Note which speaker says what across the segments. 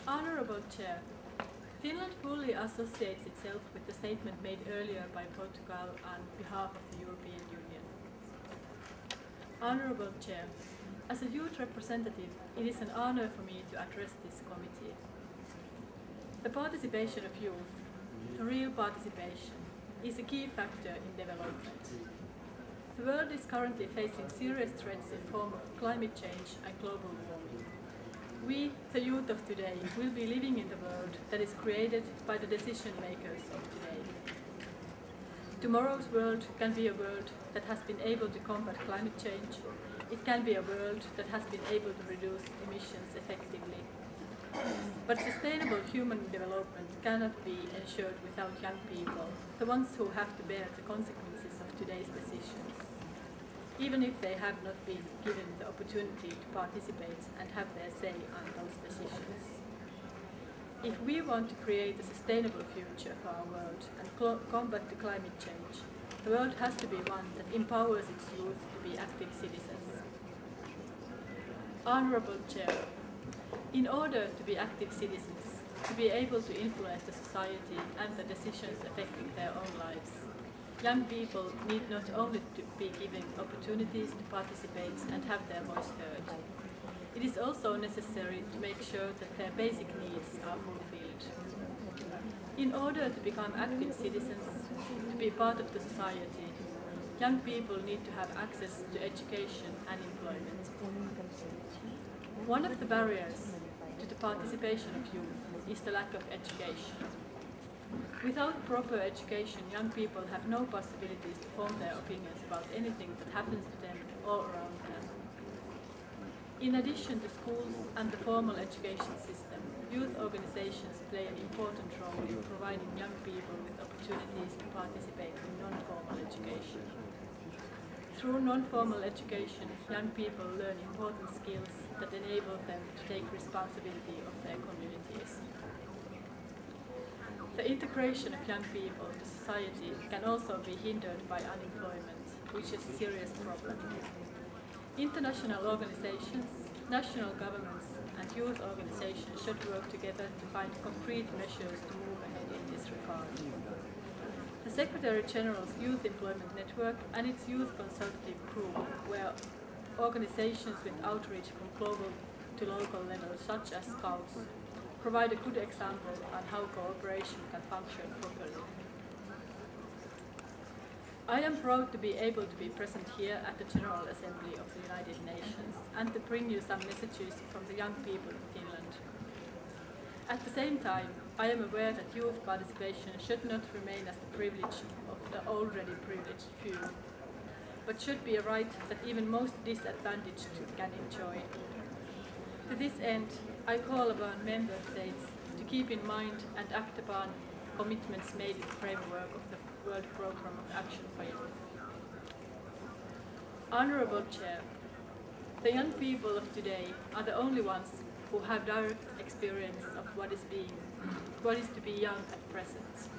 Speaker 1: Honourable Chair, Finland fully associates itself with the statement made earlier by Portugal on behalf of the European Union. Honourable Chair, as a youth representative, it is an honour for me to address this committee. The participation of youth, the real participation, is a key factor in development. The world is currently facing serious threats in the form of climate change and global warming. We, the youth of today, will be living in the world that is created by the decision makers of today. Tomorrow's world can be a world that has been able to combat climate change. It can be a world that has been able to reduce emissions effectively. But sustainable human development cannot be ensured without young people, the ones who have to bear the consequences of today's decisions, even if they have not been given the opportunity to participate and have their say on those decisions. If we want to create a sustainable future for our world and combat the climate change, the world has to be one that empowers its youth to be active citizens. Honourable Chair, in order to be active citizens, to be able to influence the society and the decisions affecting their own lives, young people need not only to be given opportunities to participate and have their voice heard. It is also necessary to make sure that their basic needs are fulfilled. In order to become active citizens, to be part of the society, young people need to have access to education and employment. One of the barriers to the participation of youth is the lack of education. Without proper education, young people have no possibilities to form their opinions about anything that happens to them or around them. In addition to schools and the formal education system, youth organizations play an important role in providing young people with opportunities to participate in non-formal education. Through non-formal education, young people learn important skills that enable them to take responsibility of their communities. The integration of young people to society can also be hindered by unemployment, which is a serious problem. International organizations, national governments and youth organizations should work together to find concrete measures to move ahead in this regard. The Secretary-General's Youth Employment Network and its Youth Consultative Group, where organizations with outreach from global to local levels, such as Scouts, provide a good example on how cooperation can function properly. I am proud to be able to be present here at the General Assembly of the United Nations and to bring you some messages from the young people of Finland. At the same time, I am aware that youth participation should not remain as the privilege of the already privileged few, but should be a right that even most disadvantaged can enjoy. To this end, I call upon Member States to keep in mind and act upon commitments made in the framework of the World Programme of Action for Youth. Honourable Chair, the young people of today are the only ones who have direct experience of what is to be young at present.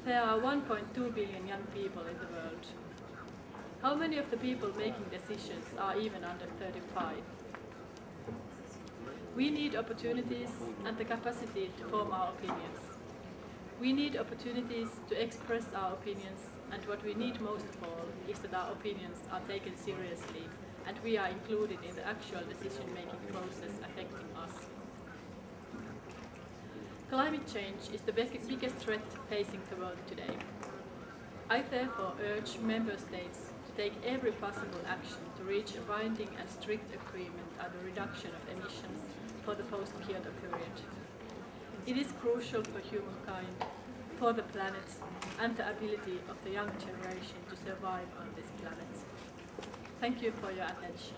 Speaker 1: There are 1.2 billion young people in the world. How many of the people making decisions are even under 35? We need opportunities and the capacity to form our opinions. We need opportunities to express our opinions, and what we need most of all is that our opinions are taken seriously and we are included in the actual decision-making process affecting us. Climate change is the biggest threat facing the world today. I therefore urge Member States to take every possible action to reach a binding and strict agreement on the reduction of emissions for the post-Kyoto period. It is crucial for humankind, for the planet, and the ability of the young generation to survive on this planet. Thank you for your attention.